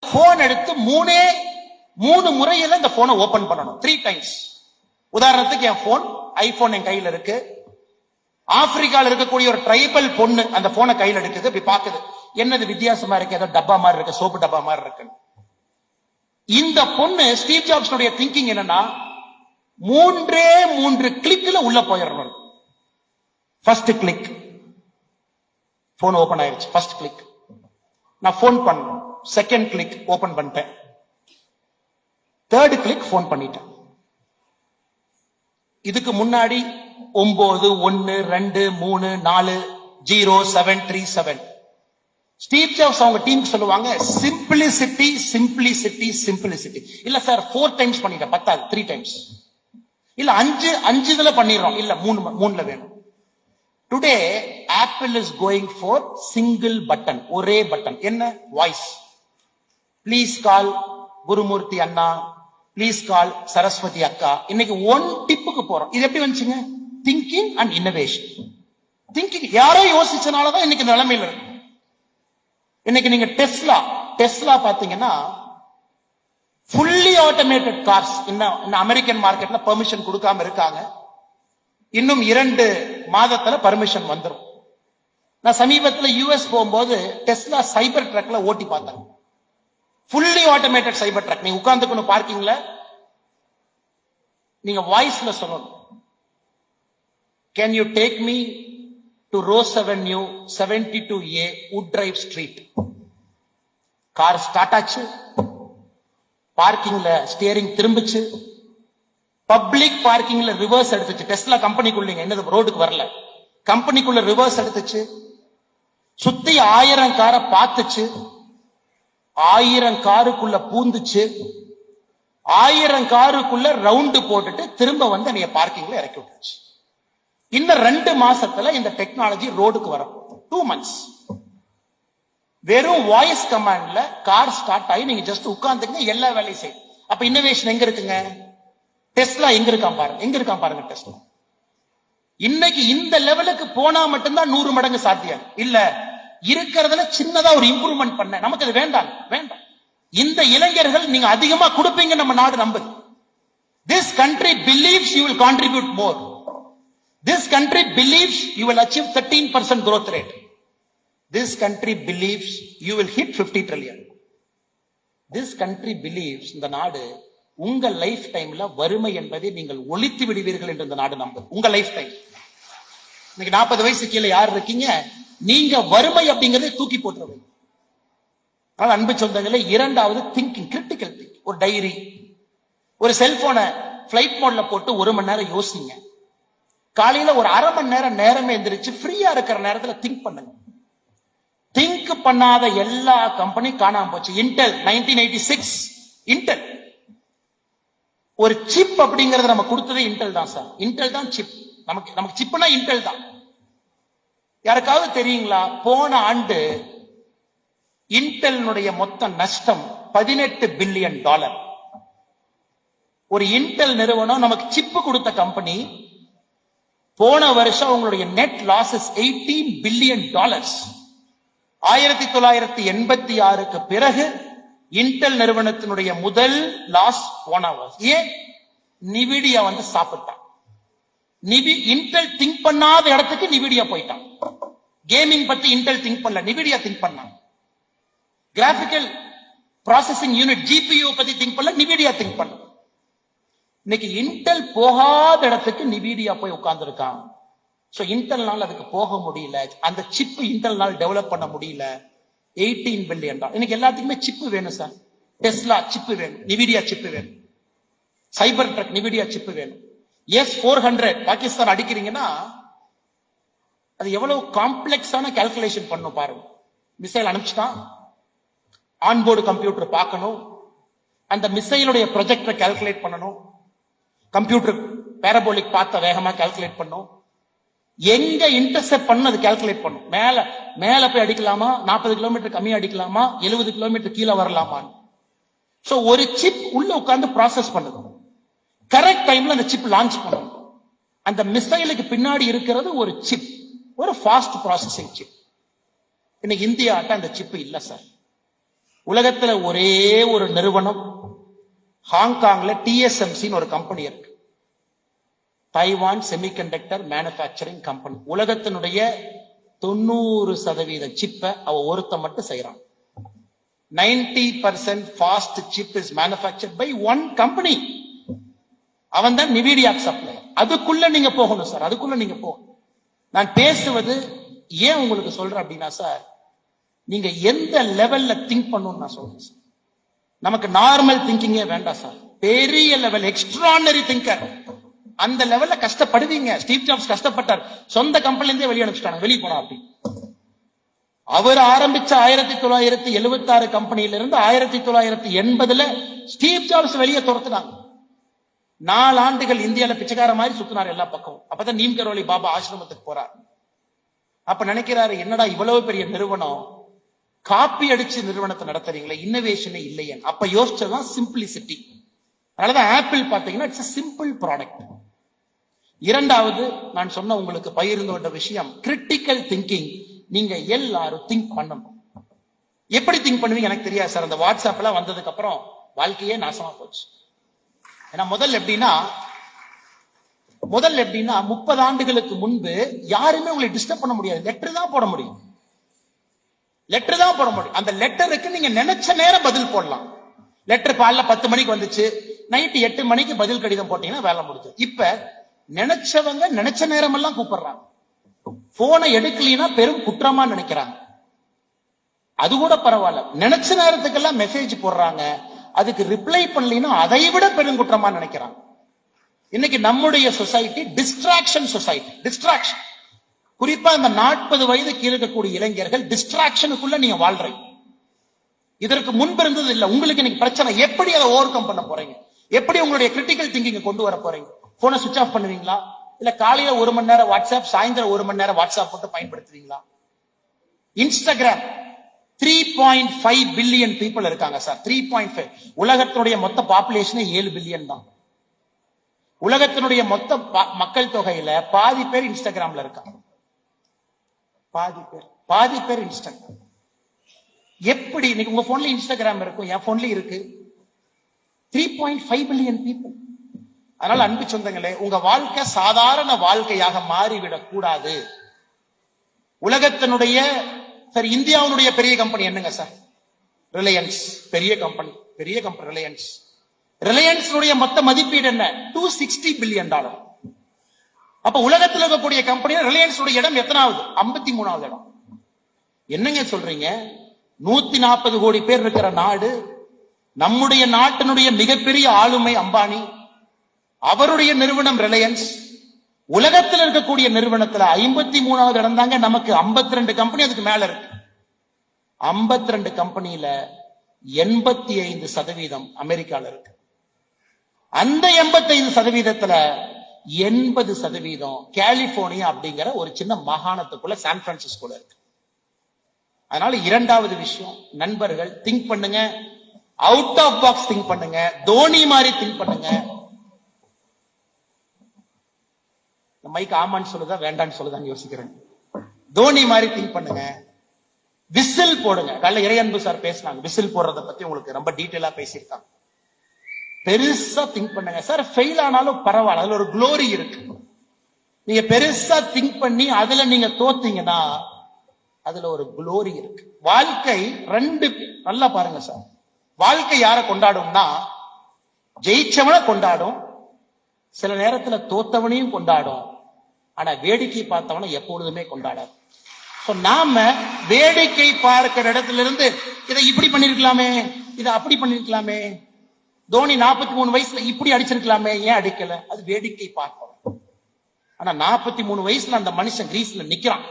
Phone எடுத்து மூணு முறையில இந்த போனை ஓபன் பண்ணணும் 3 டைம்ஸ். உதாரணத்துக்கு என் போன் ஐபோன் என் கையில இருக்கு. ஆப்பிரிக்கால இருக்கக்கூடிய ஒரு ட்ரைபல் பொண்ணு அந்த போனை கையில எடுக்குது, இப்படி பாக்குது, என்னது வித்தியாசமா இருக்கு, ஏதோ டப்பா மாதிரி இருக்கு, சோப்பு டப்பா மாதிரி இருக்கு. இந்த பொண்ணு ஸ்டீவ் ஜாப்ஸ் திங்கிங் என்னன்னா, 3 கிளிக்ல உள்ள போயிடணும். ஃபர்ஸ்ட் கிளிக், போன் ஓபன் ஆயிடுச்சு. ஃபர்ஸ்ட் கிளிக், நான் போன் பண்ணேன். செகண்ட் கிளிக், ஓபன் பண்ணிட்டேன். தேர்ட் கிளிக், போன் பண்ணிட்டேன். இதுக்கு முன்னாடி 9 1 2 3 4 0 7 3 7. ஸ்டீவ் ஜாப்ஸ் அவங்க டீமுக்கு சொல்லுவாங்க, சிம்பிளிசிட்டி சிம்பிளிசிட்டி சிம்பிளிசிட்டி. இல்ல சார் 4 டைம்ஸ் பண்ணிட்டேன், பத்தாது, 3 டைம்ஸ். இல்ல 5 இதுல பண்ணிடுறோம், இல்ல 3ல வேணும். Today Apple is going for single button, ஒரே பட்டன். என்ன? வாய்ஸ். ப்ளீஸ் கால் குருமூர்த்தி அண்ணா, ப்ளீஸ் கால் சரஸ்வதி அக்கா. இன்னைக்கு 1 டிப்புக்கு போறோம். இது எப்படி வந்துச்சுங்க? Thinking and innovation. திங்கிங் யாரோ யோசிச்சனாலதான் இன்னைக்கு நிலைமையில இருக்கு. இன்னைக்கு நீங்க டெஸ்லா பாத்தீங்கன்னா, ஃபுல்லி ஆட்டோமேட்டட் கார்ஸ் இன்னும் அமெரிக்கன் மார்க்கெட்ல பெர்மிஷன் கொடுக்காம இருக்காங்க. இன்னும் 2 மாதத்துல பர்மிஷன் வந்துடும். நான் சமீபத்தில் யூஎஸ் போகும்போது டெஸ்லா சைபர் ட்ரக்ல ஓட்டி பார்த்தேன். ஃபுல்லி ஆட்டோமேட்டட் சைபர் ட்ரக். நீங்க உட்கார்ந்துக்கணும் பார்க்கிங்ல, நீங்க வாய்ஸ்ல சொல்லணும், can you take me to rose avenue 72A would drive street. Car start ஆச்சு, பார்க்கிங்ல ஸ்டியரிங் திரும்பிச்சு, பப்ளிக் பார்க்கிங்ல ரிவர்ஸ் எடுத்துச்சு. டெஸ்லா கம்பெனிக்குள்ள என்னது ரோடுக்கு வரல, கம்பெனிக்குள்ள ரிவர்ஸ் எடுத்துச்சு. சுத்தி 1000 காரை பார்த்துச்சு, 1000 காருக்குள்ள பூந்துச்சு, 1000 காருக்குள்ள ரவுண்டு போட்டுட்டு திரும்ப வந்து நீங்க பார்க்கிங்ல இறக்கி விட்டுச்சு. இன்னும் 2 மாசத்துல இந்த டெக்னாலஜி ரோடுக்கு வரும். 2 months. வெறும் வாய்ஸ் கமாண்ட்ல கார் ஸ்டார்ட் ஆகி நீங்க ஜஸ்ட் உட்கார்ந்துங்க, எல்லா வேலையும் செய்யும். அப்ப இன்னோவேஷன் எங்க இருக்குங்க? டெஸ்லா எங்க இருக்கான் பாருங்க. டெஸ்லா இன்னைக்கு இந்த லெவலுக்கு போனா மட்டும்தான் 100 மடங்கு சாத்தியம். இல்ல இருக்கிறதுல சின்னதா ஒரு இம்ப்ரூவ்மெண்ட் பண்ண, நமக்கு அது வேண்டாம். இந்த இளைஞர்கள் நீங்க அதிகமா கொடுப்பீங்க, நம்ம நாடு நம்புது. This country believes you will contribute more. This country believes you will achieve 13% growth rate. This country believes you will hit 50 trillion. This country believes இந்த நாடு உங்க லைஃப் டைம்ல வறுமை என்பதை நீங்கள் ஒழித்து விடுவீர்கள் என்று இந்த நாடு நம்புது. உங்க லைஃப் டைம். இன்னைக்கு 40 வயசு கீழே யார் இருக்கீங்க, நீங்க வறுமை அப்படிங்கறதை தூக்கி போட்டுருவீங்க. ஆனால் அன்பு சொந்தங்களே, 2வது திங்கிங், கிரிட்டிக்கல் திங்க். ஒரு டைரி, ஒரு செல்போனை பிளைட் மோட்ல போட்டு 1 மணி நேரம் யோசிங்க. காலையில ஒரு 1/2 மணி நேரம் நேரமே எந்திரிச்சு ஃப்ரீயா இருக்கிற நேரத்துல திங்க் பண்ணுங்க. திங்க் பண்ணாத எல்லா கம்பெனி காணாம போச்சு. இன்டெல் 1986, இன்டெல் ஒரு சிப் அப்படிங்கறத நம்ம கொடுத்ததே இன்டெல் தான் சார். இன்டெல் தான் சிப். நமக்கு சிப்னா இன்டெல் தான். யாருக்காவது தெரியுங்களா, போன ஆண்டு இன்டெல்னுடைய மொத்த நஷ்டம் $18 பில்லியன். ஒரு இன்டெல் நிறுவனம் நமக்கு சிப் கொடுத்த கம்பெனி, போன வருஷம் அவங்களுடைய நெட் லாசஸ் $18 பில்லியன். 1986க்கு பிறகு இன்டெல் நிறுவனத்தினுடைய முதல் லாஸ் போன வருஷம். ஏன்? நிவிடியா வந்து சாப்பிட்டான். இன்டெல் திங்க் பண்ணாத இடத்துக்கு நிவிடியா போயிட்டான். கேமிங் பத்தி இன்டெல் திங்க் பண்ணல, நிவிடியா திங்க் பண்ணாங்க. கிராபிக்கல் ப்ராசசிங் யூனிட் ஜிபியூ பத்தி திங்க் பண்ணல, நிவிடியா திங்க் பண்ண. இன்னைக்கு இன்டெல் போகாத இடத்துக்கு நிவிடியா போய் உட்கார்ந்து இருக்காங்க. சோ இன்டெல்னால அதுக்கு போக முடியல, அந்த சிப் இன்டெல்னால டெவலப் பண்ண முடியல. $18 பில்லியன். இன்னைக்கு எல்லாத்துக்குமே சிப் வேணும் சார். டெஸ்லா சிப் வேணும், நிவிடியா சிப் வேணும், சைபர் ட்ரக் நிவிடியா சிப் வேணும். S-400 பாகிஸ்தான் அடிக்கிறீங்கன்னா அது எவ்வளவு காம்ப்ளெக்ஸான கால்குலேஷன் பண்ணும் பாருங்க. மிசைல் அனுப்பிச்சுட்டான், ஆன்போர்டு கம்ப்யூட்டர் பார்க்கணும், அந்த மிசைலுடைய ப்ரொஜெக்டரை கால்குலேட் பண்ணணும், கம்ப்யூட்டர் பேரபோலிக் பார்த்த வேகமா கால்குலேட் பண்ணும், எங்க இன்டர்செப்ட் பண்ணு அது கால்குலேட் பண்ணும். மேல போய் அடிக்கலாமா, 40 கிலோமீட்டர் கம்மியா அடிக்கலாமா, 70 கிலோமீட்டர் கீழே வரலாமா. சோ ஒரு சிப் உள்ள உட்கார்ந்து ப்ராசஸ் பண்ணுது. கரெக்ட் டைம்ல அந்த சிப் லான்ச் பண்ணணும். அந்த மிசைலுக்கு பின்னாடி இருக்கிறது ஒரு சிப், ஒரு ஃபாஸ்ட் ப்ராசஸிங் சிப். இன்னைக்கு இந்தியாட்ட அந்த சிப் இல்ல சார். உலகத்துல ஒரே ஒரு நிறுவனம் ஹாங்காங்ல TSMC ஒரு கம்பெனி இருக்கு. Taiwan semiconductor manufacturing company. உலகத்தினுடைய 90% சிப்பை அவ ஒருத்த மட்டும் செய்யறான். 90% fast chip is manufactured by one company. அவன் தான் நிவிடியா சப்ளை. அதுக்குள்ள நீங்க போகணும் சார், அதுக்குள்ள நீங்க போகணும். நான் பேசுவது ஏன் உங்களுக்கு சொல்றேன் அப்படின்னா சார், நீங்க எந்த லெவல்ல திங்க் பண்ணணும்னு நான் சொல்றேன் சார். நமக்கு நார்மல் திங்கிங்கே வேண்டாம் சார், பெரிய லெவல் எக்ஸ்ட்ரானரி திங்கர். அந்த லெவல்ல கஷ்டப்படுவீங்க. ஸ்டீவ் ஜாப்ஸ் கஷ்டப்பட்டார், சொந்த கம்பெனில இருந்தே வெளியே அனுப்பிச்சிட்டாங்க, வெளியே போனா அப்படி. அவர் ஆரம்பிச்ச 1976 கம்பெனியில இருந்து 1980 ஸ்டீவ் ஜாப்ஸ் வெளியே துரத்துனாங்க. 4 ஆண்டுகள் இந்தியால பிச்சைக்கார மாதிரி சுத்தினார் எல்லா பக்கம். அப்பதான் நீம் கரோலி பாபா ஆசிரமத்துக்கு போறார். அப்ப நினைக்கிறாரு, என்னடா இவ்வளவு பெரிய நிறுவனம் காப்பி அடிச்சு நிறுவனத்தை நடத்துறீங்களே, இன்னோவேஷனே இல்லையே. அப்ப யோசிச்சதான் சிம்பிளிசிட்டி. அதனாலதான் ஆப்பிள் பாத்தீங்கன்னா இட்ஸ் சிம்பிள் ப்ராடக்ட். இரண்டாவது நான் சொன்ன உங்களுக்கு பகிர்ந்து கொண்ட விஷயம் கிரிட்டிக்கல் திங்கிங். நீங்க எல்லாரும் திங்க் பண்ணணும். எப்படி திங்க் பண்ணுவீங்க எனக்கு தெரியாது சார். அந்த வாட்ஸ்அப் எல்லாம் வந்ததுக்கு அப்புறம் வாழ்க்கையே நாசமா போச்சு. ஏன்னா முதல்ல எப்படின்னா 30 ஆண்டுகளுக்கு முன்பு யாருமே உங்களை டிஸ்டர்ப் பண்ண முடியாது. லெட்டர் தான் போட முடியும், லெட்டர் தான் போட முடியும். அந்த லெட்டருக்கு நீங்க நினைச்ச நேரம் பதில் போடலாம். லெட்டர் காலைல 10 மணிக்கு வந்துச்சு, நைட்டு 8 மணிக்கு பதில் கடிதம் போட்டீங்கன்னா வேலை முடிஞ்சு. இப்ப நினைச்சவங்க நினைச்ச நேரம் எல்லாம் கூப்பிடுறாங்க. போனை எடுக்கலனா பெரும் குற்றமா நினைக்கிறாங்க. அது கூட பரவாயில்ல, நினைச்ச நேரத்துக்கெல்லாம் மெசேஜ் போடுறாங்க, அதுக்கு ரிப்ளை பண்ணலனா அதை விட பெரும் குற்றமா நினைக்கிறாங்க. இன்னைக்கு நம்முடைய சொசைட்டி டிஸ்ட்ராக்ஷன் சொசைட்டி. டிஸ்ட்ராக்ஷன், குறிப்பா இந்த 40 வயதுக்கு இருக்கக்கூடிய இளைஞர்கள் டிஸ்ட்ராக்ஷனுக்குள்ள நீங்க வாழ்றீங்க. இதற்கு முன்பு இருந்தது இல்ல. உங்களுக்கு இன்னைக்கு பிரச்சனை, எப்படி அதை ஓவர் கம் பண்ண போறீங்க? எப்படி உங்களுடைய கிரிட்டிக்கல் திங்கிங் கொண்டு வர போறீங்க? போனை சுவிட்ச் ஆஃப் பண்ணுவீங்களா, இல்ல காலையில 1 மணி நேரம் வாட்ஸ்அப், சாயந்தரம் 1 மணி நேரம் வாட்ஸ்அப் போட்டு பயன்படுத்துவீங்களா? இன்ஸ்டாகிராம் 3.5 பில்லியன் பீப்புள் இருக்காங்க சார். 3.5. உலகத்தினுடைய மொத்த பாப்புலேஷனே 7 பில்லியன் தான். உலகத்தினுடைய மொத்த மக்கள் தொகையில பாதி பேர் இன்ஸ்டாகிராம்ல இருக்காங்க. பாதி பேர் இன்ஸ்டாகிராம். எப்படி இன்னைக்கு உங்க போன்ல இன்ஸ்டாகிராம் இருக்கும், என் போன்ல இருக்கு. 3.5 பில்லியன் பீப்புள். அதனால அன்பு சொந்தங்களே, உங்க வாழ்க்கை சாதாரண வாழ்க்கையாக மாறிவிடக் கூடாது. உலகத்தினுடைய சார், இந்தியாவுடைய பெரிய கம்பெனி என்னங்க சார்? ரிலையன்ஸ். பெரிய கம்பெனி ரிலையன்ஸ். ரிலையன்ஸ் மொத்த மதிப்பீடு என்ன? $260 பில்லியன். அப்ப உலகத்தில் இருக்கக்கூடிய கம்பெனி ரிலையன்ஸ் இடம் எத்தனாவது? 53வது இடம். என்னங்க சொல்றீங்க? 140 கோடி பேர் இருக்கிற நாடு. நம்முடைய நாட்டினுடைய மிகப்பெரிய ஆளுமை அம்பானி, அவருடைய நிறுவனம் ரிலையன்ஸ். உலகத்தில் இருக்கக்கூடிய நிறுவனத்துல 53வது இடம் தாங்க. நமக்கு 52 கம்பெனி அதுக்கு மேல இருக்கு. 52 கம்பெனியில 85% அமெரிக்கால இருக்கு. அந்த 85%த்துல 80% கலிபோர்னியா அப்படிங்கிற ஒரு சின்ன மாகாணத்துக்குள்ள சான் பிரான்சிஸ்கோல இருக்கு. அதனால இரண்டாவது விஷயம், நண்பர்கள் திங்க் பண்ணுங்க, அவுட் ஆஃப் பாக்ஸ் திங்க் பண்ணுங்க, தோனி மாதிரி திங்க் பண்ணுங்க. மைக் ஆமான்னு சொல்லுதா வேண்டான்னு சொல்லுதான்னு யோசிக்கிறேன். தோனி மாதிரி திங்க் பண்ணுங்க, விசில் போடுங்க. காலைல இறையன்பு சார் பேசினாங்க, விசில் போடுறத பத்தி உங்களுக்கு ரொம்ப டீட்டெயிலா பேசியிருக்காங்க. பெருசா திங்க் பண்ணுங்க சார். ஃபெயில் ஆனாலும் பரவாயில்ல, அதுல ஒரு குளோரி இருக்கு. நீங்க பெருசா திங்க் பண்ணி அதுல நீங்க தோத்தீங்கன்னா அதுல ஒரு குளோரி இருக்கு. வாழ்க்கை நல்லா பாருங்க சார். வாழ்க்கை யாரை கொண்டாடும்னா, ஜெயிச்சவனை கொண்டாடும், சில நேரத்துல தோத்தவனையும் கொண்டாடும். ஆனா வேடிக்கை பார்த்தவனை எப்பொழுதுமே கொண்டாடாது. நாம வேடிக்கை பார்க்கிற இடத்துல இருந்து இதை இப்படி பண்ணிருக்கலாமே, இதை அப்படி பண்ணிருக்கலாமே, தோனி 43 வயசுல இப்படி அடிச்சிருக்கலாமே, ஏன் அடிக்கல, அது வேடிக்கை பார்க்கணும். ஆனா 43 வயசுல அந்த மனுஷன் கிரீஸ்ல நிக்கிறான்.